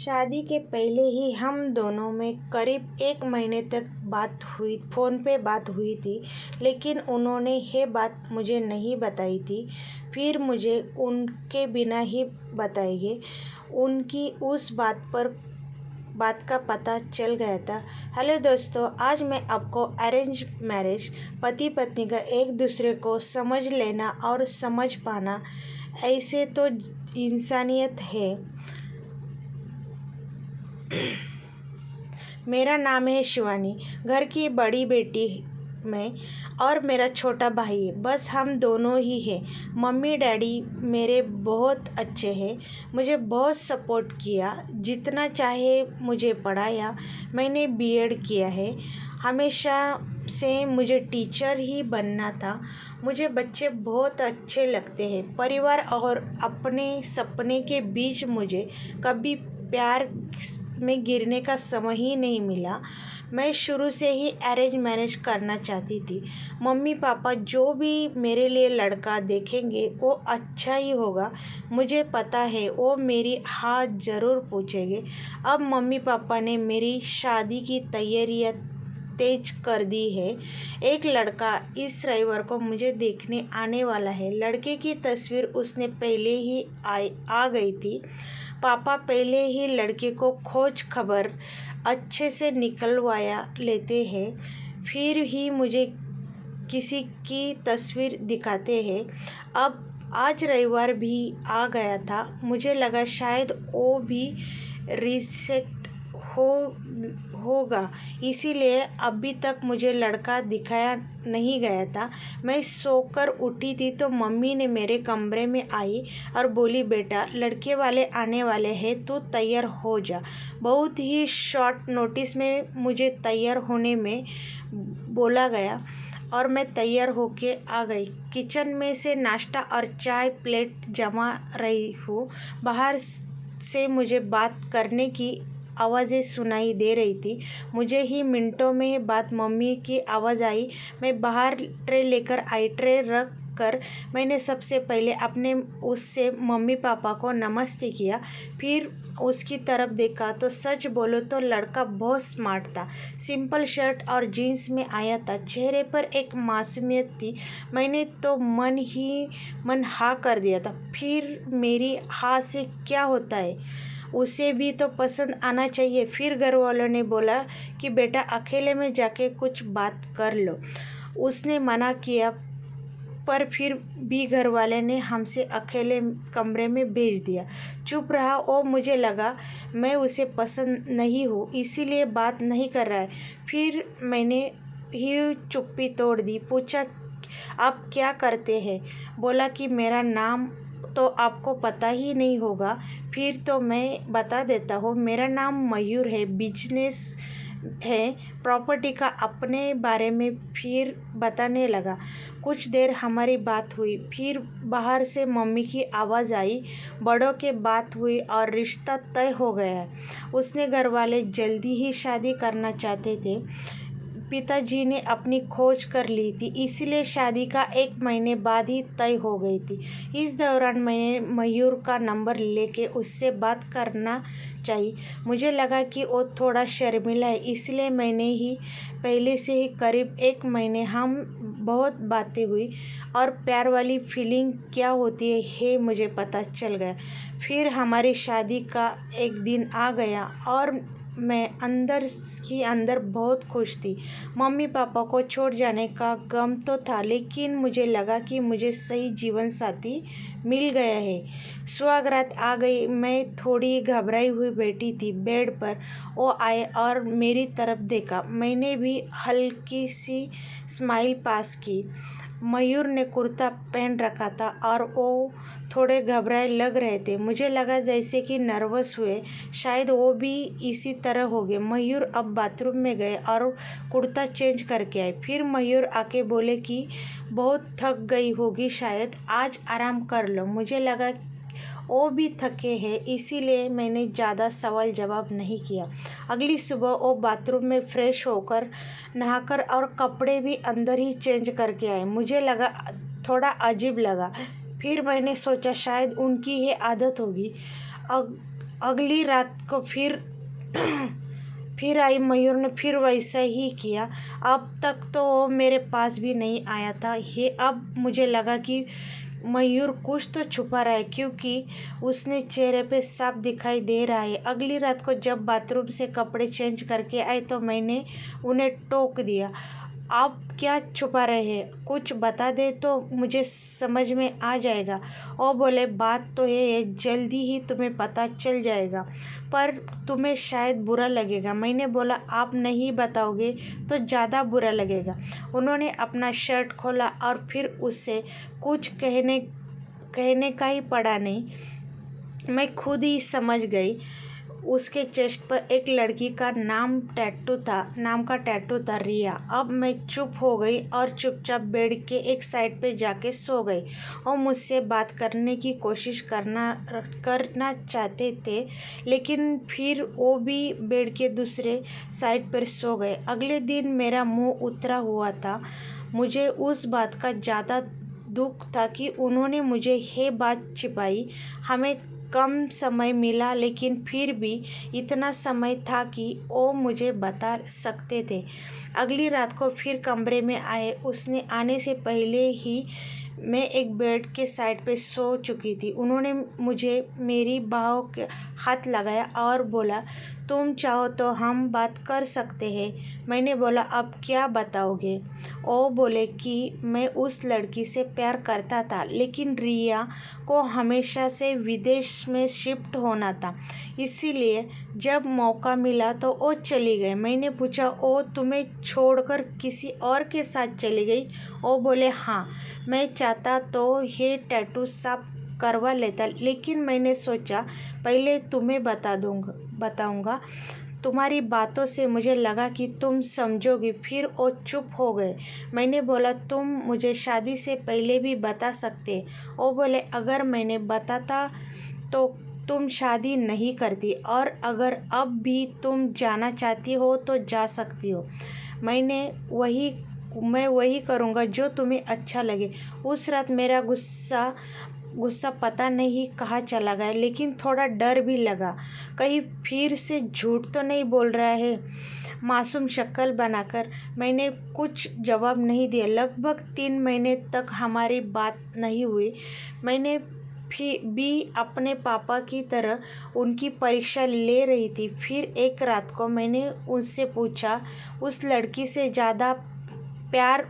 शादी के पहले ही हम दोनों में करीब 1 महीने तक फ़ोन पे बात हुई थी, लेकिन उन्होंने ये बात मुझे नहीं बताई थी। फिर मुझे उनके बिना ही बताइए उनकी उस बात का पता चल गया था। हेलो दोस्तों, आज मैं आपको अरेंज मैरिज, पति पत्नी का एक दूसरे को समझ लेना और समझ पाना, ऐसे तो इंसानियत है। मेरा नाम है शिवानी, घर की बड़ी बेटी मैं और मेरा छोटा भाई है। बस हम दोनों ही हैं। मम्मी डैडी मेरे बहुत अच्छे हैं, मुझे बहुत सपोर्ट किया, जितना चाहे मुझे पढ़ाया। मैंने बीएड किया है। हमेशा से मुझे टीचर ही बनना था। मुझे बच्चे बहुत अच्छे लगते हैं। परिवार और अपने सपने के बीच मुझे कभी प्यार में गिरने का समय ही नहीं मिला। मैं शुरू से ही अरेंज मैरिज करना चाहती थी। मम्मी पापा जो भी मेरे लिए लड़का देखेंगे वो अच्छा ही होगा। मुझे पता है वो मेरी हाँ ज़रूर पूछेंगे। अब मम्मी पापा ने मेरी शादी की तैयारियां तेज कर दी है। एक लड़का इस रविवार को मुझे देखने आने वाला है। लड़के की तस्वीर उसने पहले ही आ गई थी। पापा पहले ही लड़के को खोज खबर अच्छे से निकलवाया लेते हैं, फिर ही मुझे किसी की तस्वीर दिखाते हैं। अब आज रविवार भी आ गया था। मुझे लगा शायद वो भी रिजेक्ट होगा, इसीलिए अभी तक मुझे लड़का दिखाया नहीं गया था। मैं सोकर उठी थी तो मम्मी ने मेरे कमरे में आई और बोली, बेटा लड़के वाले आने वाले हैं, तू तैयार हो जा। बहुत ही शॉर्ट नोटिस में मुझे तैयार होने में बोला गया और मैं तैयार होके आ गई। किचन में से नाश्ता और चाय प्लेट जमा रही हूँ। बाहर से मुझे बात करने की आवाज़ें सुनाई दे रही थी। मुझे ही मिनटों में बाद मम्मी की आवाज़ आई। मैं बाहर ट्रे लेकर आई। ट्रे रख कर मैंने सबसे पहले अपने उससे मम्मी पापा को नमस्ते किया, फिर उसकी तरफ देखा तो सच बोलो तो लड़का बहुत स्मार्ट था। सिंपल शर्ट और जीन्स में आया था। चेहरे पर एक मासूमियत थी। मैंने तो मन हाँ कर दिया था। फिर मेरी हाँ से क्या होता है, उसे भी तो पसंद आना चाहिए। फिर घर वालों ने बोला कि बेटा अकेले में जाके कुछ बात कर लो। उसने मना किया, पर फिर भी घर वाले ने हमसे अकेले कमरे में भेज दिया। चुप रहा। और मुझे लगा मैं उसे पसंद नहीं हूँ, इसीलिए बात नहीं कर रहा है। फिर मैंने ही चुप्पी तोड़ दी। पूछा, आप क्या करते हैं? बोला कि मेरा नाम तो आपको पता ही नहीं होगा। फिर तो मैं बता देता हूँ, मेरा नाम मयूर है, बिजनेस है प्रॉपर्टी का। अपने बारे में फिर बताने लगा। कुछ देर हमारी बात हुई, फिर बाहर से मम्मी की आवाज़ आई। बड़ों के बात हुई और रिश्ता तय हो गया है। उसने घर वाले जल्दी ही शादी करना चाहते थे। पिताजी ने अपनी खोज कर ली थी, इसलिए शादी का 1 महीने बाद ही तय हो गई थी। इस दौरान मैंने मयूर का नंबर लेके उससे बात करना चाहिए। मुझे लगा कि वो थोड़ा शर्मिला है, इसलिए मैंने ही पहले से ही करीब 1 महीने हम बहुत बातें हुई और प्यार वाली फीलिंग क्या होती है मुझे पता चल गया। फिर हमारी शादी का एक दिन आ गया और मैं अंदर बहुत खुश थी। मम्मी पापा को छोड़ जाने का गम तो था, लेकिन मुझे लगा कि मुझे सही जीवन साथी मिल गया है। सुहागरात आ गई। मैं थोड़ी घबराई हुई बैठी थी बेड पर। वो आए और मेरी तरफ देखा। मैंने भी हल्की सी स्माइल पास की। मयूर ने कुर्ता पहन रखा था और वो थोड़े घबराए लग रहे थे। मुझे लगा जैसे कि नर्वस हुए, शायद वो भी इसी तरह हो गए। मयूर अब बाथरूम में गए और कुर्ता चेंज करके आए। फिर मयूर आके बोले कि बहुत थक गई होगी शायद, आज आराम कर लो। मुझे लगा वो भी थके हैं, इसीलिए मैंने ज़्यादा सवाल जवाब नहीं किया। अगली सुबह वो बाथरूम में फ्रेश होकर नहाकर और कपड़े भी अंदर ही चेंज करके आए। मुझे लगा थोड़ा अजीब लगा। फिर मैंने सोचा शायद उनकी ये आदत होगी। अगली रात को फिर आई। मयूर ने फिर वैसा ही किया। अब तक तो वो मेरे पास भी नहीं आया था। अब मुझे लगा कि मयूर कुछ तो छुपा रहा है, क्योंकि उसने चेहरे पे साफ दिखाई दे रहा है। अगली रात को जब बाथरूम से कपड़े चेंज करके आए तो मैंने उन्हें टोक दिया। आप क्या छुपा रहे हैं, कुछ बता दे तो मुझे समझ में आ जाएगा। और बोले, बात तो ये है, जल्दी ही तुम्हें पता चल जाएगा, पर तुम्हें शायद बुरा लगेगा। मैंने बोला, आप नहीं बताओगे तो ज़्यादा बुरा लगेगा। उन्होंने अपना शर्ट खोला और फिर उससे कुछ कहने का ही पड़ा नहीं। मैं खुद ही समझ गई। उसके चेस्ट पर एक लड़की का नाम का टैटू था, रिया। अब मैं चुप हो गई और चुपचाप बेड के एक साइड पे जाके सो गई। और मुझसे बात करने की कोशिश करना चाहते थे, लेकिन फिर वो भी बेड के दूसरे साइड पर सो गए। अगले दिन मेरा मुंह उतरा हुआ था। मुझे उस बात का ज़्यादा दुख था कि उन्होंने मुझे ये बात छिपाई। हमें कम समय मिला, लेकिन फिर भी इतना समय था कि वो मुझे बता सकते थे। अगली रात को फिर कमरे में आए। उसने आने से पहले ही मैं एक बेड के साइड पे सो चुकी थी। उन्होंने मुझे मेरी बाहों के हाथ लगाया और बोला, तुम चाहो तो हम बात कर सकते हैं। मैंने बोला, अब क्या बताओगे? वो बोले कि मैं उस लड़की से प्यार करता था, लेकिन रिया को हमेशा से विदेश में शिफ्ट होना था, इसीलिए जब मौका मिला तो वो चली गई। मैंने पूछा, वो तुम्हें छोड़कर किसी और के साथ चली गई? वो बोले, हाँ, मैं चाहता तो ये टैटू साफ करवा लेता, लेकिन मैंने सोचा पहले तुम्हें बताऊंगा। तुम्हारी बातों से मुझे लगा कि तुम समझोगी। फिर वो चुप हो गए। मैंने बोला, तुम मुझे शादी से पहले भी बता सकते। वो बोले, अगर मैंने बताता तो तुम शादी नहीं करती, और अगर अब भी तुम जाना चाहती हो तो जा सकती हो। मैं वही करूँगा जो तुम्हें अच्छा लगे। उस रात मेरा गुस्सा पता नहीं कहाँ चला गया, लेकिन थोड़ा डर भी लगा। कहीं फिर से झूठ तो नहीं बोल रहा है। मासूम शक्ल बनाकर मैंने कुछ जवाब नहीं दिया। लगभग 3 महीने तक हमारी बात नहीं हुई। मैंने भी अपने पापा की तरह उनकी परीक्षा ले रही थी। फिर एक रात को मैंने उनसे पूछा, उस लड़की से ज़्यादा प्यार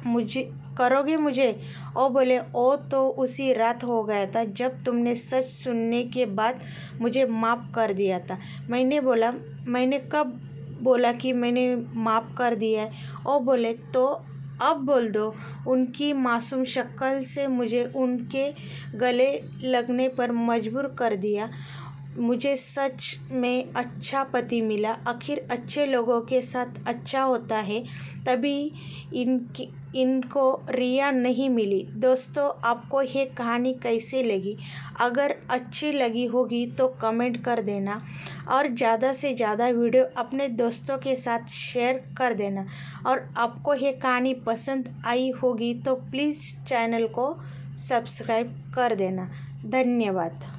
करोगे मुझे? ओ बोले, ओ तो उसी रात हो गया था जब तुमने सच सुनने के बाद मुझे माफ़ कर दिया था। मैंने बोला, मैंने कब बोला कि मैंने माफ़ कर दिया है? ओ बोले, तो अब बोल दो। उनकी मासूम शक्ल से मुझे उनके गले लगने पर मजबूर कर दिया। मुझे सच में अच्छा पति मिला। आखिर अच्छे लोगों के साथ अच्छा होता है, तभी इनको रिया नहीं मिली। दोस्तों, आपको ये कहानी कैसी लगी? अगर अच्छी लगी होगी तो कमेंट कर देना, और ज़्यादा से ज़्यादा वीडियो अपने दोस्तों के साथ शेयर कर देना। और आपको ये कहानी पसंद आई होगी तो प्लीज़ चैनल को सब्सक्राइब कर देना। धन्यवाद।